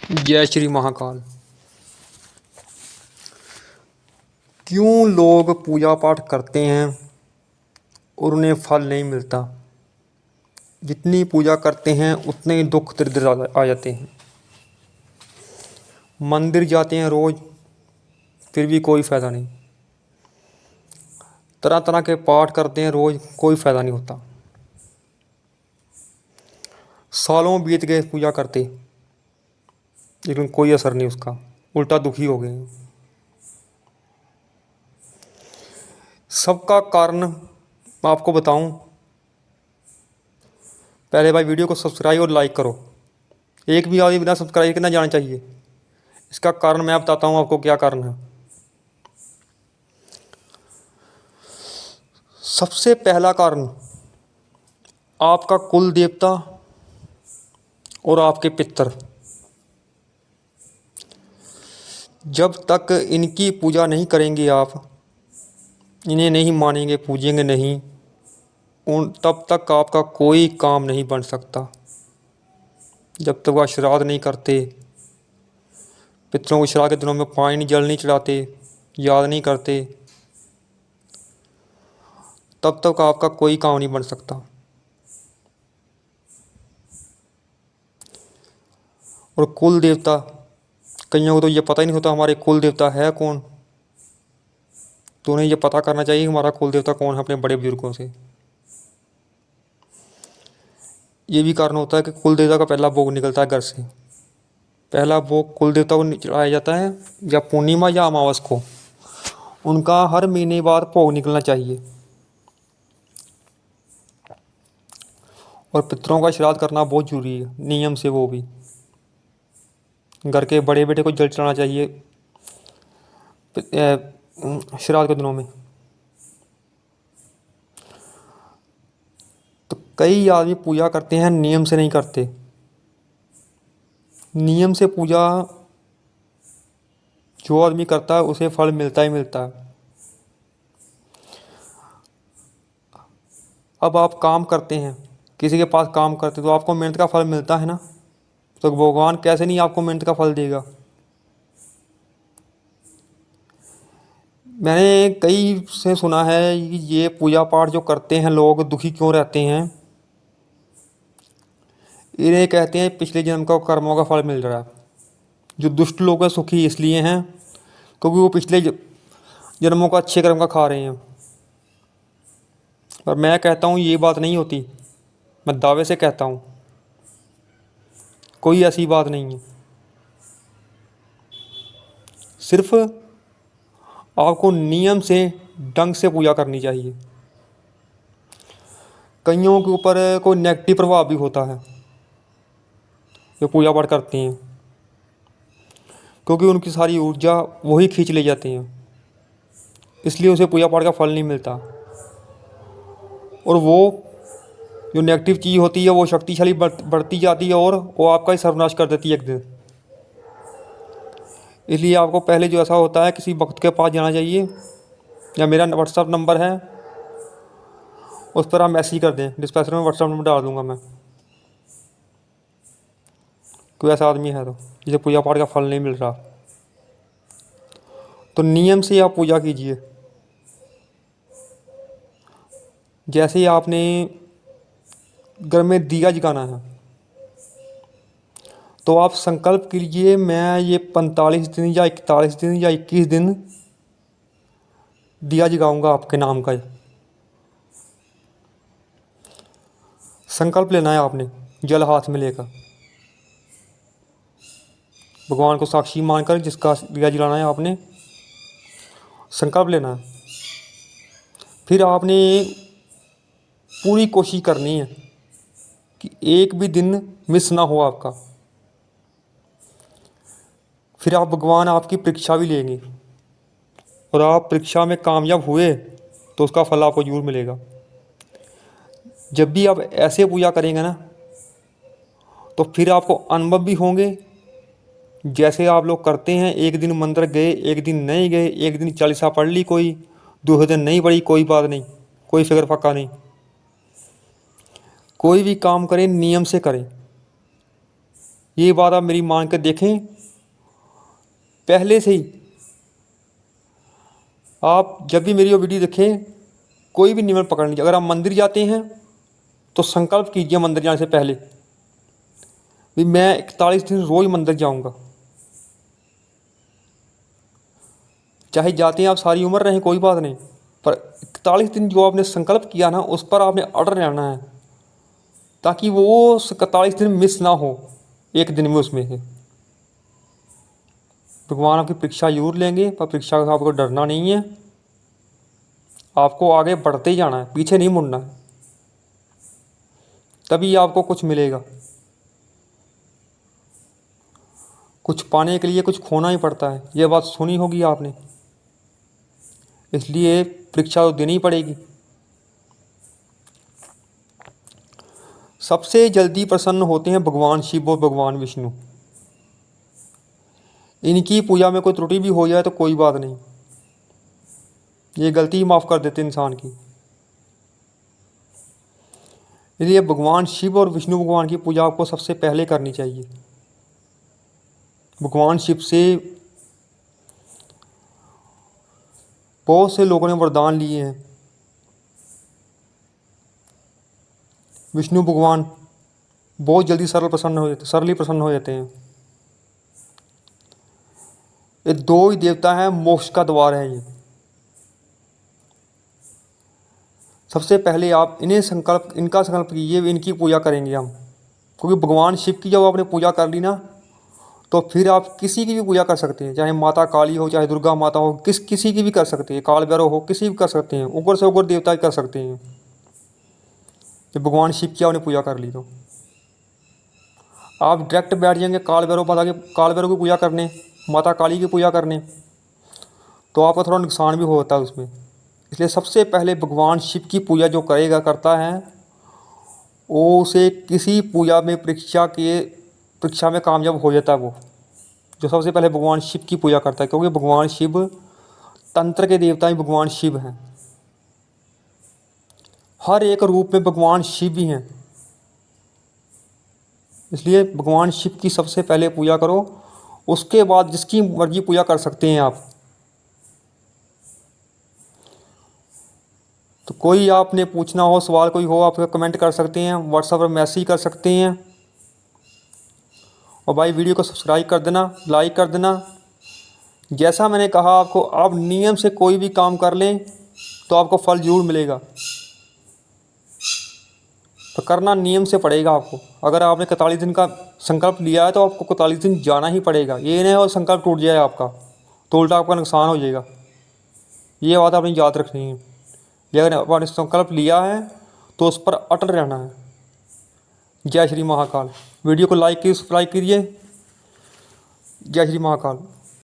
जय श्री महाकाल। क्यों लोग पूजा पाठ करते हैं और उन्हें फल नहीं मिलता? जितनी पूजा करते हैं उतने ही दुख दरिद्र आ जाते हैं। मंदिर जाते हैं रोज, फिर भी कोई फ़ायदा नहीं। तरह तरह के पाठ करते हैं रोज, कोई फ़ायदा नहीं होता। सालों बीत गए पूजा करते, लेकिन कोई असर नहीं उसका, उल्टा दुखी हो गए हैं। सबका कारण मैं आपको बताऊं, पहले भाई वीडियो को सब्सक्राइब और लाइक करो। एक भी आदमी बिना सब्सक्राइब के ना जाना चाहिए। इसका कारण मैं बताता हूं आपको क्या कारण है। सबसे पहला कारण आपका कुल देवता और आपके पितर। जब तक इनकी पूजा नहीं करेंगे आप, इन्हें नहीं मानेंगे, पूजेंगे नहीं, तब तक आपका कोई काम नहीं बन सकता। जब तक वह श्राद्ध नहीं करते, पितरों को श्राद्ध के दिनों में पानी जल नहीं चढ़ाते, याद नहीं करते, तब तक आपका कोई काम नहीं बन सकता। और कुल देवता, कईयों को तो ये पता ही नहीं होता हमारे कुल देवता है कौन। तो उन्हें ये पता करना चाहिए हमारा कुल देवता कौन है अपने बड़े बुजुर्गों से। ये भी कारण होता है कि कुल देवता का पहला भोग निकलता है घर से। पहला भोग कुल देवता को चढ़ाया जाता है या पूर्णिमा या अमावस को। उनका हर महीने बाद भोग निकलना चाहिए। और पितरों का श्राद्ध करना बहुत जरूरी है, नियम से। वो भी घर के बड़े बेटे को जल चढ़ाना चाहिए श्राद्ध के दिनों में। तो कई आदमी पूजा करते हैं, नियम से नहीं करते। नियम से पूजा जो आदमी करता है उसे फल मिलता ही मिलता है। अब आप काम करते हैं, किसी के पास काम करते तो आपको मेहनत का फल मिलता है ना। तो भगवान कैसे नहीं आपको मेहनत का फल देगा। मैंने कई से सुना है कि ये पूजा पाठ जो करते हैं लोग दुखी क्यों रहते हैं। इन्हें कहते हैं पिछले जन्म का कर्मों का फल मिल रहा है। जो दुष्ट लोग हैं सुखी इसलिए हैं क्योंकि वो पिछले जन्मों का अच्छे कर्म का खा रहे हैं। पर मैं कहता हूँ ये बात नहीं होती। मैं दावे से कहता हूँ कोई ऐसी बात नहीं है। सिर्फ आपको नियम से ढंग से पूजा करनी चाहिए। कईयों के ऊपर कोई नेगेटिव प्रभाव भी होता है जो पूजा पाठ करते हैं, क्योंकि उनकी सारी ऊर्जा वही खींच ले जाती हैं, इसलिए उसे पूजा पाठ का फल नहीं मिलता। और वो जो नेगेटिव चीज़ होती है वो शक्तिशाली बढ़ती जाती है और वो आपका ही सर्वनाश कर देती है एक दिन। इसलिए आपको पहले जो ऐसा होता है किसी भक्त के पास जाना चाहिए, या मेरा व्हाट्सअप नंबर है उस पर आप मैसेज कर दें। डिस्क्रिप्शन में व्हाट्सअप नंबर डाल दूंगा मैं। कोई ऐसा आदमी है तो जिसे पूजा पाठ का फल नहीं मिल रहा, तो नियम से आप पूजा कीजिए। जैसे आपने घर में दिया जगाना है तो आप संकल्प कीजिए मैं ये 45 दिन या 41 दिन या 21 दिन दिया जगाऊंगा आपके नाम का। संकल्प लेना है आपने जल हाथ में लेकर, भगवान को साक्षी मानकर जिसका दिया जलाना है आपने संकल्प लेना है। फिर आपने पूरी कोशिश करनी है कि एक भी दिन मिस ना हो आपका। फिर आप भगवान आपकी परीक्षा भी लेंगे और आप परीक्षा में कामयाब हुए तो उसका फल आपको जरूर मिलेगा। जब भी आप ऐसे पूजा करेंगे ना तो फिर आपको अनुभव भी होंगे। जैसे आप लोग करते हैं, एक दिन मंदिर गए, एक दिन नहीं गए, एक दिन चालीसा पढ़ ली कोई, दूसरे दिन नहीं पढ़ी, कोई बात नहीं, कोई फिक्र फक्का नहीं। कोई भी काम करें नियम से करें। ये बात आप मेरी मान कर देखें, पहले से ही आप जब भी मेरी वो वीडियो देखें, कोई भी नियम पकड़ लीजिए। अगर आप मंदिर जाते हैं तो संकल्प कीजिए मंदिर जाने से पहले भी मैं 41 दिन रोज़ मंदिर जाऊंगा। चाहे जाते हैं आप सारी उम्र रहें, कोई बात नहीं, पर 41 दिन जो आपने संकल्प किया ना, उस पर आपने अड़े रहना है, ताकि वो 41 दिन मिस ना हो एक दिन में उसमें से। भगवान आपकी परीक्षा जरूर लेंगे, पर परीक्षा का आपको डरना नहीं है। आपको आगे बढ़ते ही जाना है, पीछे नहीं मुड़ना है, तभी आपको कुछ मिलेगा। कुछ पाने के लिए कुछ खोना ही पड़ता है, ये बात सुनी होगी आपने। इसलिए परीक्षा तो देनी पड़ेगी। सबसे जल्दी प्रसन्न होते हैं भगवान शिव और भगवान विष्णु। इनकी पूजा में कोई त्रुटि भी हो जाए तो कोई बात नहीं, ये गलती माफ़ कर देते इंसान की। इसलिए भगवान शिव और विष्णु भगवान की पूजा आपको सबसे पहले करनी चाहिए। भगवान शिव से बहुत से लोगों ने वरदान लिए हैं। विष्णु भगवान बहुत जल्दी सरल ही प्रसन्न हो जाते हैं। ये दो ही देवता हैं, मोक्ष का द्वार है ये। सबसे पहले आप इनका संकल्प कीजिए, इनकी पूजा करेंगे हम, क्योंकि भगवान शिव की जब आपने पूजा कर ली ना, तो फिर आप किसी की भी पूजा कर सकते हैं, चाहे माता काली हो, चाहे दुर्गा माता हो, किसी की भी कर सकते हैं, काल भैरव हो, किसी भी कर सकते हैं, उग्र से उग्र देवता भी कर सकते हैं। जब भगवान शिव की आपने पूजा कर ली तो आप डायरेक्ट बैठ जाएंगे काल भैरव की पूजा करने, माता काली की पूजा करने, तो आपका थोड़ा नुकसान भी होता है उसमें। इसलिए सबसे पहले भगवान शिव की पूजा जो करता है, वो उसे किसी पूजा में परीक्षा में कामयाब हो जाता है। वो जो सबसे पहले भगवान शिव की पूजा करता है, क्योंकि भगवान शिव तंत्र के देवता ही भगवान शिव हैं। हर एक रूप में भगवान शिव ही हैं। इसलिए भगवान शिव की सबसे पहले पूजा करो, उसके बाद जिसकी मर्जी पूजा कर सकते हैं आप। तो कोई आपने पूछना हो, सवाल कोई हो, आप कमेंट कर सकते हैं, व्हाट्सएप पर मैसेज कर सकते हैं। और भाई वीडियो को सब्सक्राइब कर देना, लाइक कर देना। जैसा मैंने कहा आपको, आप नियम से कोई भी काम कर लें तो आपको फल जरूर मिलेगा, तो करना नियम से पड़ेगा आपको। अगर आपने 41 दिन का संकल्प लिया है तो आपको 41 दिन जाना ही पड़ेगा। ये नहीं और संकल्प टूट जाए आपका तो उल्टा आपका नुकसान हो जाएगा। ये बात आपने याद रखनी है। अगर आपने संकल्प लिया है तो उस पर अटल रहना है। जय श्री महाकाल। वीडियो को लाइक कीजिए, सब्सक्राइब कीजिए। जय श्री महाकाल।